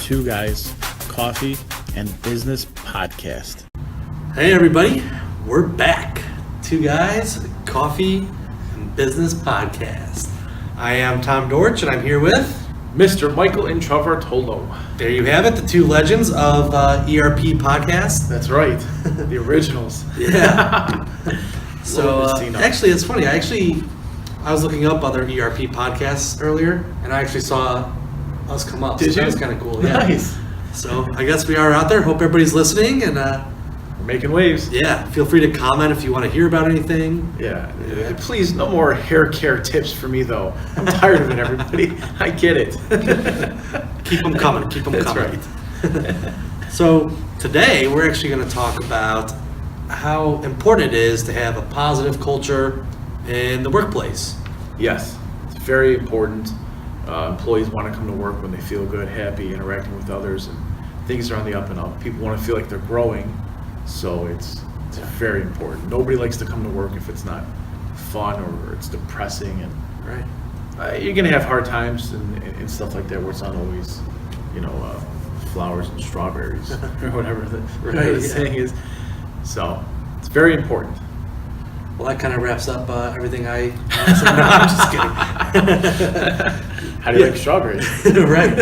Two Guys, Coffee and Business Podcast. Hey everybody, we're back. Two Guys, Coffee and Business Podcast. I am Tom Dortch and I'm here with Mr. Michael Introvertolo. There you have it, the two legends of ERP podcast. That's right, the originals. Yeah. So actually, it's funny. I was looking up other ERP podcasts earlier, and I actually saw us come up. Did you? That was kind of cool. Yeah. Nice. So I guess we are out there. Hope everybody's listening, and we're making waves. Yeah. Feel free to comment if you want to hear about anything. Yeah. Please, no more hair care tips for me, though. I'm tired of it, everybody. I get it. Keep them coming. Keep them coming. That's right. So today we're actually going to talk about how important it is to have a positive culture in the workplace. Yes, it's very important. Employees want to come to work when they feel good, happy, interacting with others, and things are on the up and up. People want to feel like they're growing, so it's very important. Nobody likes to come to work if it's not fun or it's depressing, and you're going to have hard times and stuff like that where it's not always, flowers and strawberries or whatever the saying is. So it's very important. Well, that kind of wraps up everything I said. No, I'm just kidding. How do you like strawberries? Right.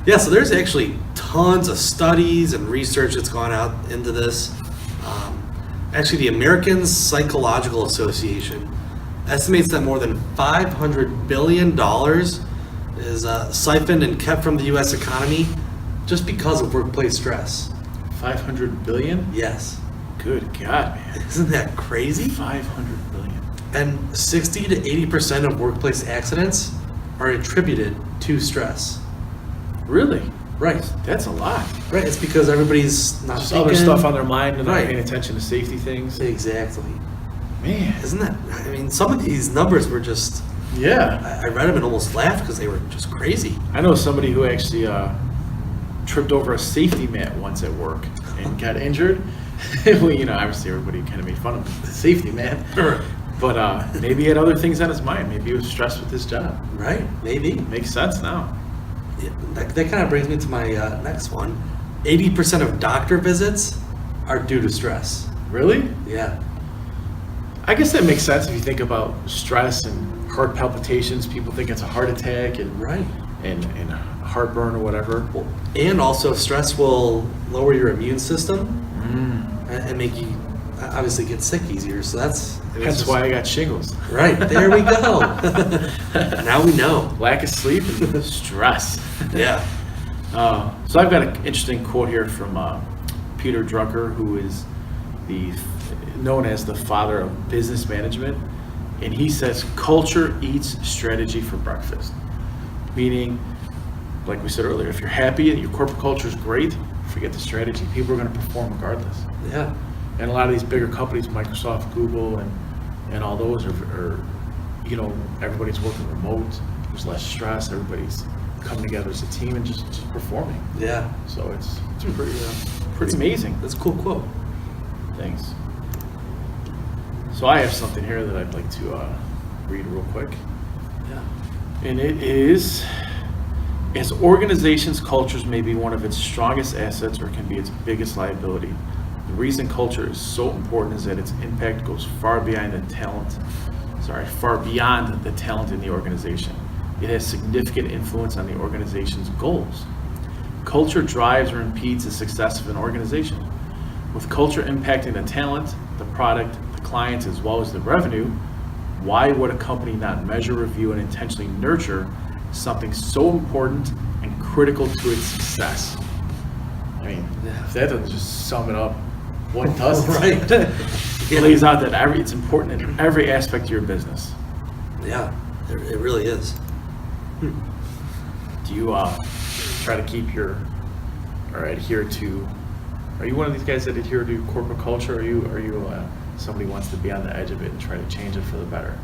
Yeah, so there's actually tons of studies and research that's gone out into this. Actually, the American Psychological Association estimates that more than $500 billion is siphoned and kept from the U.S. economy just because of workplace stress. 500 billion? Yes. Good God, man. Isn't that crazy? 500 billion. And 60 to 80% of workplace accidents are attributed to stress. Really? Right. That's a lot. Right. It's because everybody's not just thinking. Other stuff on their mind and not Right. paying attention to safety things. Exactly. Man. Isn't that, I mean, some of these numbers were just, Yeah. I read them and almost laughed because they were just crazy. I know somebody who actually tripped over a safety mat once at work and got injured. Well, obviously everybody kind of made fun of the safety mat. But maybe he had other things on his mind. Maybe he was stressed with his job. Right, maybe. Makes sense now. Yeah, that kind of brings me to my next one. 80% of doctor visits are due to stress. Really? Yeah. I guess that makes sense if you think about stress and heart palpitations. People think it's a heart attack and and heartburn or whatever. Well, and also stress will lower your immune system and make you obviously get sick easier. So that's why I got shingles. Right, there we go. Now we know. Lack of sleep and stress. Yeah. So I've got an interesting quote here from Peter Drucker, who is known as the father of business management. And he says, culture eats strategy for breakfast. Meaning, like we said earlier, if you're happy and your corporate culture is great, forget the strategy. People are going to perform regardless. Yeah. And a lot of these bigger companies, Microsoft, Google, and all those are everybody's working remote. There's less stress. Everybody's coming together as a team and just performing. Yeah. So it's pretty amazing. That's a cool quote. Thanks. So I have something here that I'd like to read real quick. Yeah. And it is, as organizations' cultures may be one of its strongest assets or can be its biggest liability. The reason culture is so important is that its impact goes far beyond the talent in the organization. It has significant influence on the organization's goals. Culture drives or impedes the success of an organization. With culture impacting the talent, the product, the clients, as well as the revenue, why would a company not measure, review, and intentionally nurture something so important and critical to its success? I mean, if that doesn't just sum it up, what does? Right. It lays out that it's important in every aspect of your business. Yeah, it really is. Do you try to keep adhere to? Are you one of these guys that adhere to corporate culture? Or are you somebody who wants to be on the edge of it and try to change it for the better?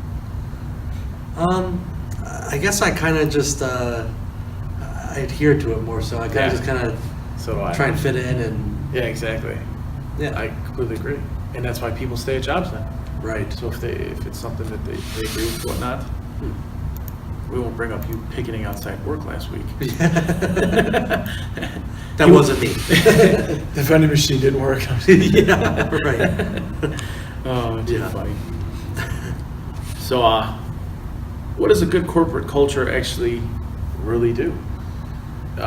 I guess I kind of just I adhere to it more so. I just kind of try and fit in and. Yeah, exactly. Yeah, I completely agree, and that's why people stay at jobs then. Right. So if it's something that they agree with, whatnot. we won't bring up you picketing outside work last week. That wasn't me. The vending machine didn't work. Yeah, right. Oh, too Yeah. funny. So, what does a good corporate culture actually really do? In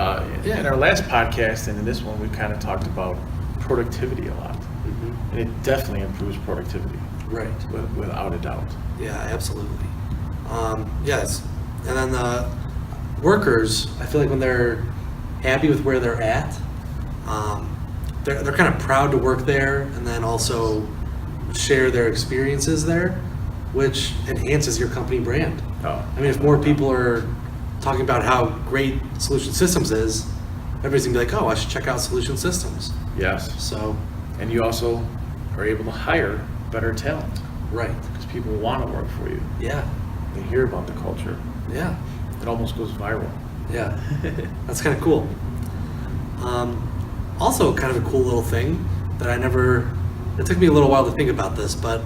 our last podcast and in this one, we kind of talked about productivity a lot. Mhm. And it definitely improves productivity, Right. without a doubt. Yeah, absolutely. Yes, and then the workers, I feel like when they're happy with where they're at, they're kind of proud to work there, and then also share their experiences there, which enhances your company brand. Oh, I mean, if more people are talking about how great Solution Systems is, everybody's gonna be like, oh, I should check out Solution Systems. yes. So, And you also are able to hire better talent right. because people want to work for you. Yeah. They hear about the culture. Yeah. It almost goes viral. Yeah. That's kind of cool. Also, kind of a cool little thing that it took me a little while to think about this, but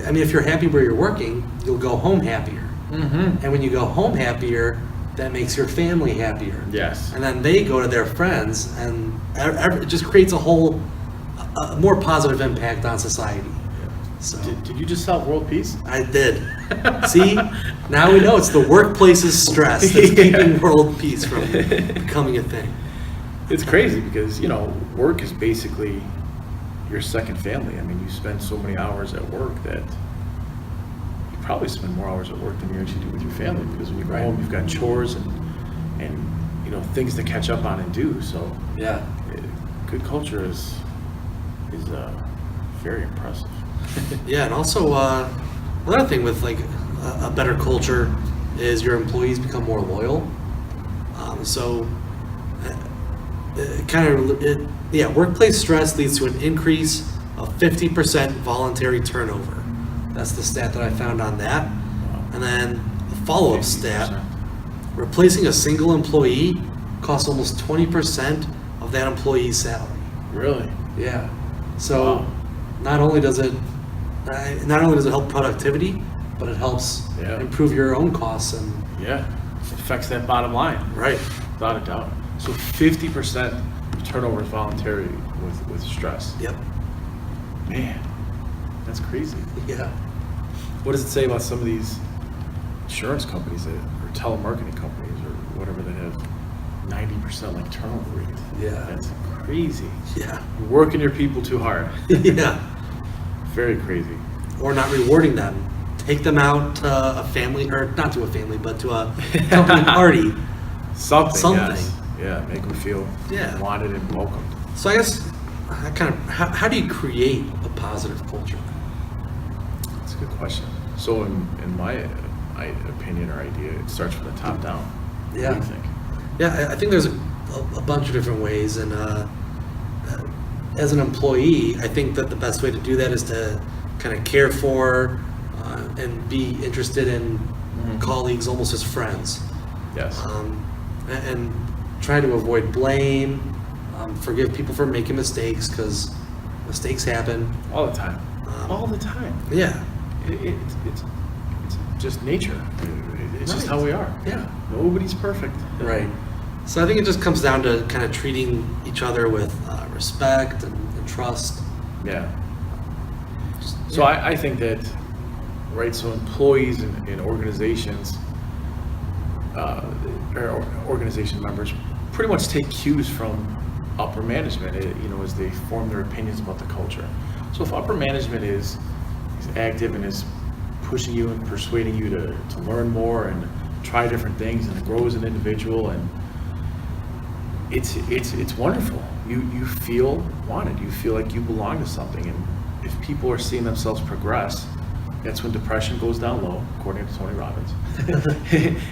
I mean, if you're happy where you're working, you'll go home happier. Mm-hmm. And when you go home happier, that makes your family happier. Yes. And then they go to their friends, and it just creates a more positive impact on society. So Did you just solve world peace? I did. See, now we know it's the workplace's stress that's keeping world peace from becoming a thing. It's crazy because, work is basically your second family. I mean, you spend so many hours at work that you probably spend more hours at work than you actually do with your family, because when you go home, you've got chores and things to catch up on and do. So Yeah. good culture is very impressive. Yeah, and also another thing with like a better culture is your employees become more loyal. Workplace stress leads to an increase of 50% voluntary turnover. That's the stat that I found on that. And then a follow-up stat, 50%. replacing a single employee costs almost 20% of that employee's salary. Really? Yeah. So Wow. not only does it help productivity, but it helps Yeah. improve your own costs and Yeah. It affects that bottom line. right. Without a doubt. So 50% of turnover is voluntary with stress. Yep. Man, that's crazy. Yeah. What does it say about some of these insurance companies or telemarketing companies or whatever that have 90% like turnover rate? Yeah. That's crazy. Yeah. You're working your people too hard. Yeah. Very crazy. Or not rewarding them. Take them out to a family, or not to a family, but to a company party. Something. Yes. Yeah, make them feel Yeah. wanted and welcomed. So I guess how do you create a positive culture? That's a good question. So in my opinion or idea, it starts from the top down. What do Yeah. you think? Yeah, I think there's a bunch of different ways, and as an employee, I think that the best way to do that is to kind of care for and be interested in colleagues almost as friends, Yes. and try to avoid blame, forgive people for making mistakes because mistakes happen. All the time. All the time. Yeah, It's just nature. It's just Right. how we are. Yeah. Nobody's perfect. right. So I think it just comes down to kind of treating each other with respect and trust. Yeah. Just- So yeah. I think that, right, so employees in organizations, or organization members pretty much take cues from upper management, as they form their opinions about the culture. So if upper management is active and is pushing you and persuading you to learn more and try different things and grow as an individual, and it's wonderful. You feel wanted. You feel like you belong to something. And if people are seeing themselves progress, that's when depression goes down low, according to Tony Robbins,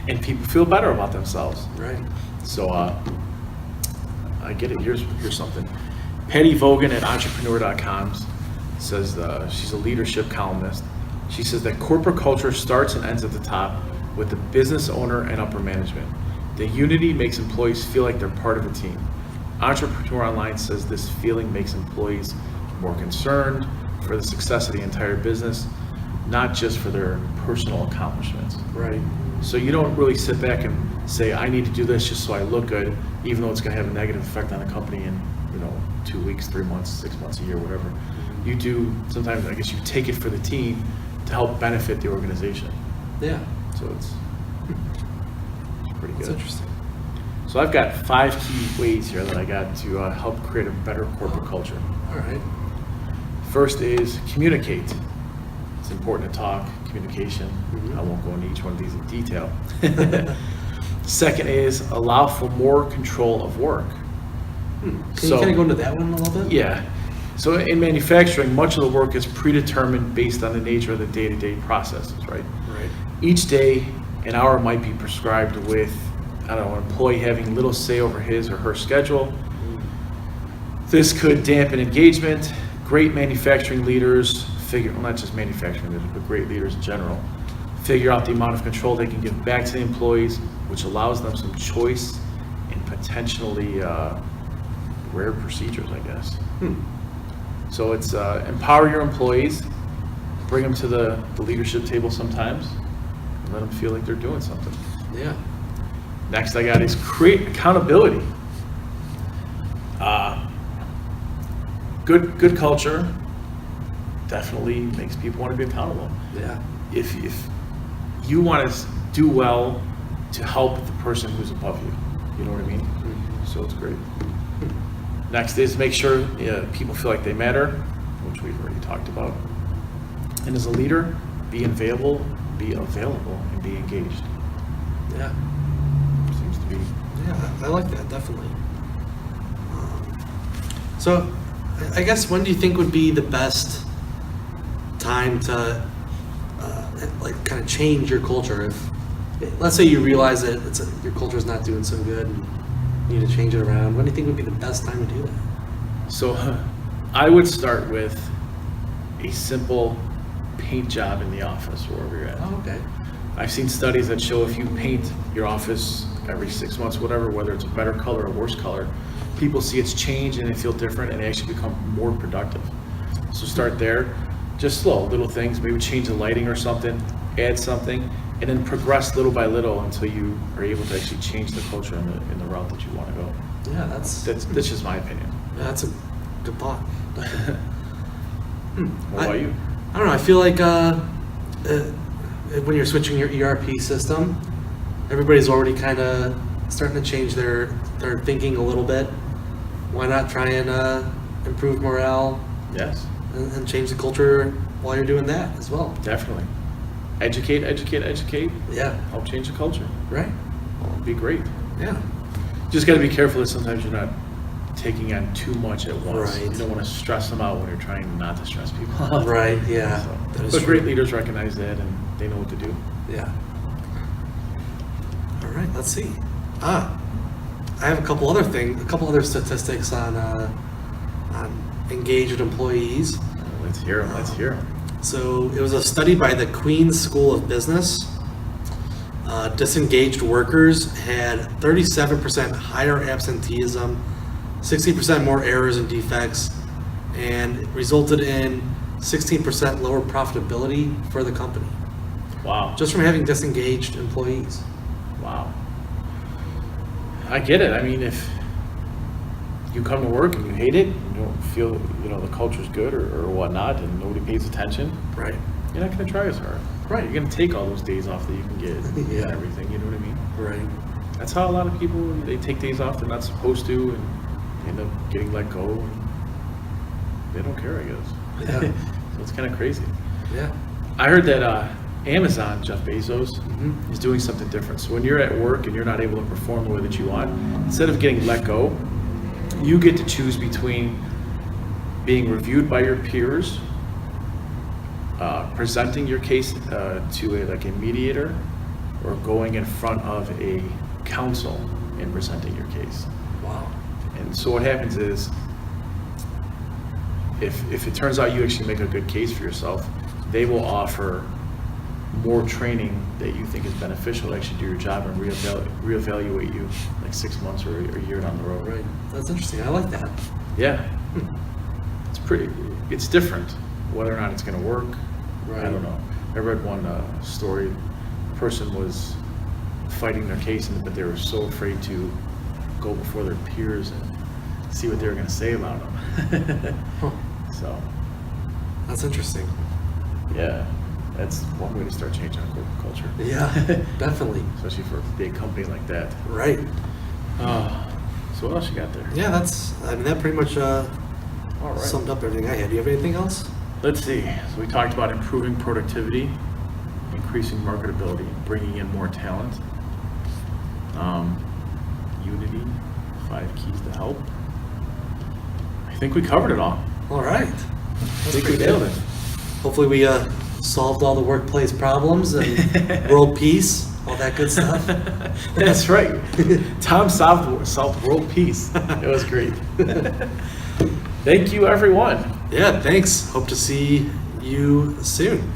and people feel better about themselves. Right. So I get it. Here's something. Patty Vogan at entrepreneur.com says she's a leadership columnist. She says that corporate culture starts and ends at the top with the business owner and upper management. The unity makes employees feel like they're part of a team. Entrepreneur Online says this feeling makes employees more concerned for the success of the entire business, not just for their personal accomplishments. Right. So you don't really sit back and say, I need to do this just so I look good, even though it's going to have a negative effect on the company in 2 weeks, 3 months, 6 months, a year, whatever. You do, sometimes I guess you take it for the team to help benefit the organization. Yeah. So it's pretty good. That's interesting. So I've got 5 key ways here that I got to help create a better corporate culture. All right. First is communicate. It's important to talk, communication. Mhm. I won't go into each one of these in detail. Second is allow for more control of work. Can So- you kind of go into that one a little bit? Yeah. So in manufacturing, much of the work is predetermined based on the nature of the day-to-day processes, right? Right. Each day, an hour might be prescribed with, I don't know, an employee having little say over his or her schedule. This could dampen engagement. Great manufacturing leaders well, not just manufacturing leaders, but great leaders in general, figure out the amount of control they can give back to the employees, which allows them some choice and potentially rare procedures, I guess. So it's empower your employees, bring them to the leadership table sometimes, and let them feel like they're doing something. Yeah. Next I got is create accountability. Good culture definitely makes people want to be accountable. Yeah. If you want to do well to help the person who's above you, you know what I mean? So it's great. Next is make sure people feel like they matter, which we've already talked about. And as a leader, be available, and be engaged. Yeah. Seems to be. Yeah, I like that, definitely. So, I guess when do you think would be the best time to, kind of change your culture? If, let's say you realize that your culture is not doing so good and you need to change it around, when do you think would be the best time to do that? So I would start with a simple paint job in the office, wherever you're at. Oh, okay. I've seen studies that show if you paint your office every 6 months, whatever, whether it's a better color or worse color, people see its change and they feel different and they actually become more productive. So start there, just slow, little things, maybe change the lighting or something, add something, and then progress little by little until you are able to actually change the culture in the route that you want to go. Yeah, that's just my opinion. yeah, that's a good thought. What about you? I don't know. I feel like when you're switching your ERP system, everybody's already kind of starting to change their thinking a little bit. Why not try and improve morale Yes, and change the culture while you're doing that as well? definitely. Educate. Yeah. Help change the culture. Right. It'd be great. Yeah. Just got to be careful that sometimes you're not taking on too much at once. Right. You don't want to stress them out when you're trying not to stress people out. Right. Yeah. So, That is but true. great leaders recognize that and they know what to do. Yeah. All right. Let's see. I have a couple other statistics on engaged employees. Let's hear them. So it was a study by the Queen's School of Business. Disengaged workers had 37% higher absenteeism, 60% more errors and defects, and it resulted in 16% lower profitability for the company, Wow. just from having disengaged employees. Wow. I get it. I mean, if you come to work and you hate it, you don't feel, the culture's good or whatnot, and nobody pays attention, Right. you're not going to try as hard. Right. You're going to take all those days off that you can get Yeah. and everything, you know what I mean? Right. That's how a lot of people, they take days off they're not supposed to and end up getting let go. And they don't care, I guess. Yeah. So it's kind of crazy. Yeah. I heard that Amazon, Jeff Bezos, Mhm. is doing something different. So when you're at work and you're not able to perform the way that you want, instead of getting let go, you get to choose between being reviewed by your peers, presenting your case to a mediator, or going in front of a council and presenting your case. Wow. And so what happens is, if it turns out you actually make a good case for yourself, they will offer more training that you think is beneficial to actually do your job and reevaluate you like 6 months or a year down the road. Right. That's interesting. I like that. Yeah. It's different. Whether or not it's going to work, Right. I don't know. I read one story. The person was fighting their case, but they were so afraid to go before their peers and see what they were going to say about them. Huh. So, That's interesting. yeah, that's one way to start changing our corporate culture. Yeah, definitely. Especially for a big company like that. Right. So what else you got there? Yeah, that pretty much All right. summed up everything I had. Do you have anything else? Let's see. So we talked about improving productivity, increasing marketability, bringing in more talent, unity, 5 keys to help. I think we covered it all. All right. I think we nailed it. Hopefully we solved all the workplace problems and world peace, all that good stuff. That's right. Tom solved world peace. It was great. Thank you, everyone. Yeah, thanks. Hope to see you soon.